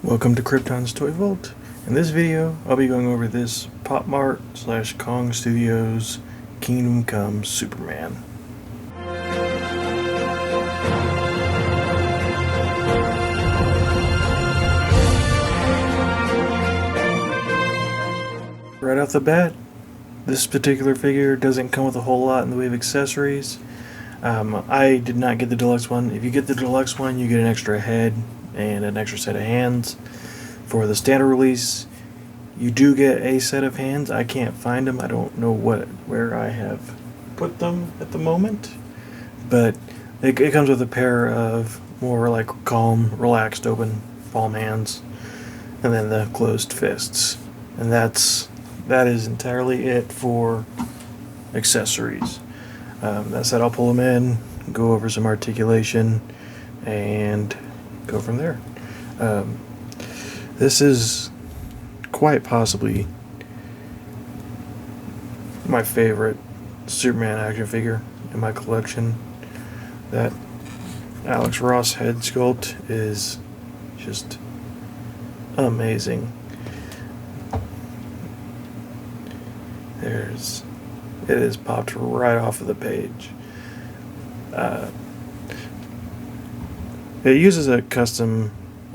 Welcome to Krypton's Toy Vault. In this video, I'll be going over this Pop Mart / Gong Studios Kingdom Come Superman. Right off the bat, this particular figure doesn't come with a whole lot in the way of accessories. I did not get the deluxe one. If you get the deluxe one, you get an extra head and an extra set of hands. For the standard release, you do get a set of hands. I can't find them. I don't know where I have put them at the moment, but it comes with a pair of more like calm, relaxed, open palm hands, and then the closed fists, and that is entirely it for accessories. That said, I'll pull them in, go over some articulation, and go from there. This is quite possibly my favorite Superman action figure in my collection. That Alex Ross head sculpt is just amazing. It is popped right off of the page. It uses a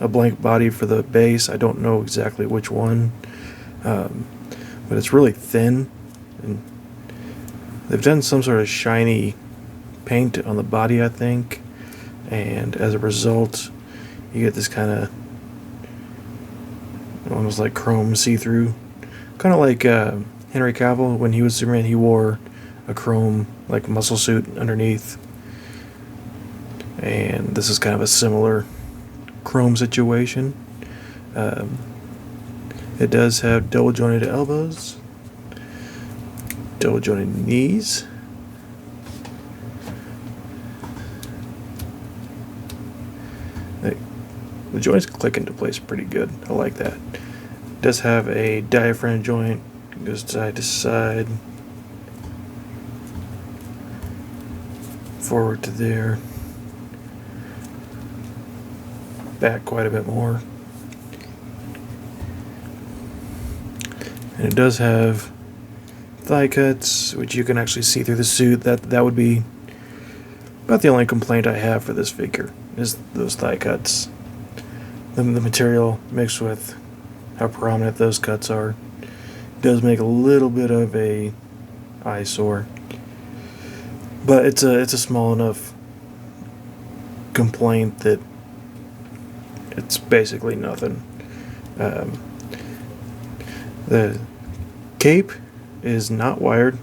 blank body for the base. I don't know exactly which one, but it's really thin, and they've done some sort of shiny paint on the body, I think, and as a result you get this kind of almost like chrome see-through, kind of like Henry Cavill. When he was Superman, he wore a chrome like muscle suit underneath, and this is kind of a similar chrome situation. It does have double jointed elbows, double jointed knees, the joints click into place pretty good. I like that. It does have a diaphragm joint, goes side to side, forward to there, back quite a bit more. And it does have thigh cuts, which you can actually see through the suit. That would be about the only complaint I have for this figure, is those thigh cuts. The material mixed with how prominent those cuts are does make a little bit of a eyesore, but it's a small enough complaint that it's basically nothing. The cape is not wired.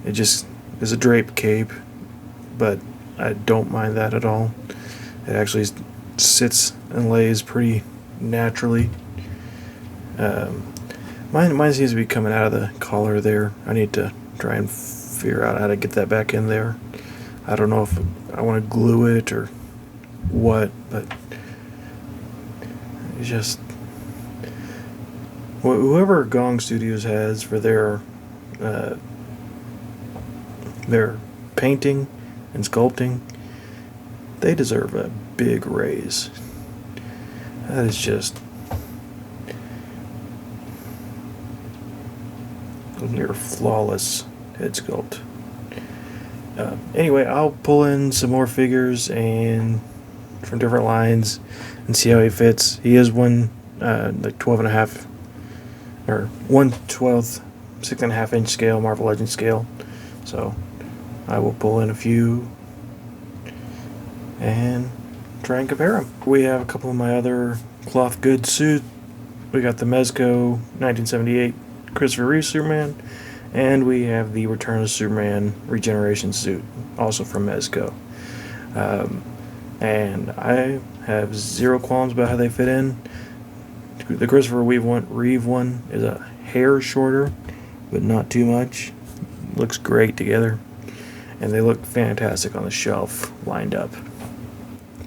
It just is a drape cape, but I don't mind that at all. It actually sits and lays pretty naturally. Mine seems to be coming out of the collar there. I need to try and figure out how to get that back in there. I don't know if I want to glue it or what, but it's just whoever Gong Studios has for their painting and sculpting, they deserve a big raise. That is just near flawless head sculpt. Anyway, I'll pull in some more figures and from different lines and see how he fits. He is one like 12.5 or 1/12 6.5 inch scale, Marvel Legends scale. So I will pull in a few and try and compare them. We have a couple of my other cloth goods suits. We got the Mezco 1978 Christopher Reeve Superman, and we have the Return of Superman Regeneration suit, also from Mezco. And I have zero qualms about how they fit in. The Christopher Reeve one is a hair shorter, but not too much. Looks great together, and they look fantastic on the shelf lined up.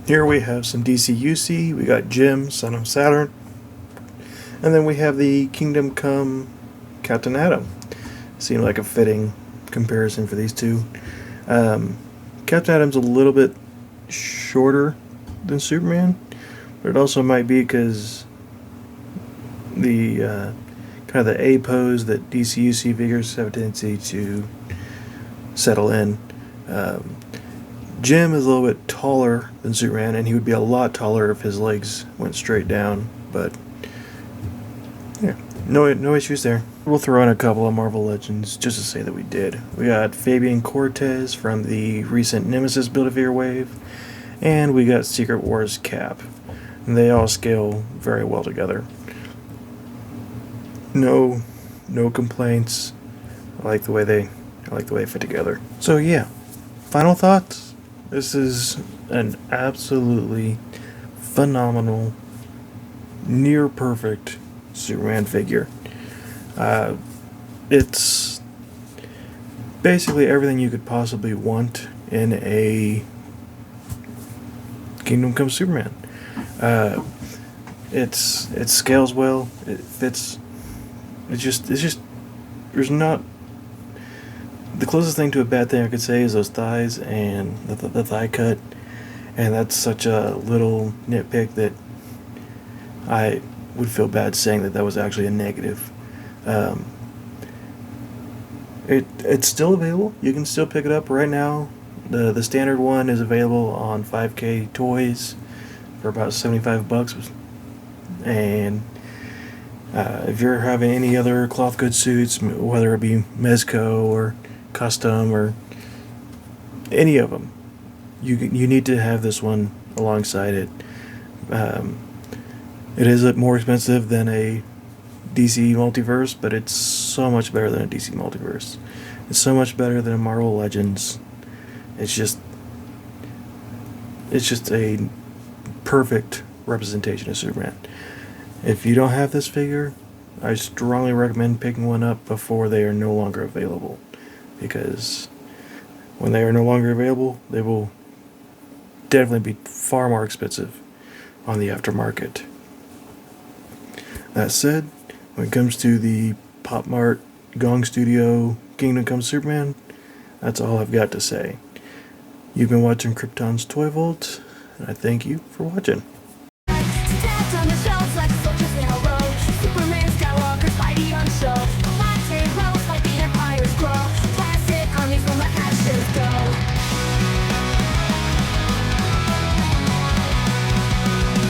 Here we have some DCUC. We got Jim, Son of Saturn, and then we have the Kingdom Come Captain Atom. Seemed like a fitting comparison for these two. Captain Atom's a little bit shorter than Superman, but it also might be because the kind of the A pose that DCUC figures have a tendency to settle in. Jim is a little bit taller than Superman, and he would be a lot taller if his legs went straight down, but yeah, no issues there. We'll throw in a couple of Marvel Legends just to say that we did. We got Fabian Cortez from the recent Nemesis Build-A-Figure wave, and we got Secret Wars Cap. And they all scale very well together. No complaints. I like the way they fit together. So yeah, final thoughts. This is an absolutely phenomenal, near perfect Superman figure. It's basically everything you could possibly want in a Kingdom Come Superman. It scales well. It fits. It's just. There's not. The closest thing to a bad thing I could say is those thighs and the thigh cut, and that's such a little nitpick that I would feel bad saying that was actually a negative. It's still available. You can still pick it up right now. The standard one is available on 5K Toys for about $75, and if you're having any other cloth goods suits, whether it be Mezco or custom or any of them, you need to have this one alongside it. It is more expensive than a DC Multiverse, but it's so much better than a DC Multiverse. It's so much better than a Marvel Legends. It's just a perfect representation of Superman. If you don't have this figure, I strongly recommend picking one up before they are no longer available, because when they are no longer available, they will definitely be far more expensive on the aftermarket. That said, when it comes to the Pop Mart Gong Studio Kingdom Come Superman, that's all I've got to say. You've been watching Krypton's Toy Vault, and I thank you for watching.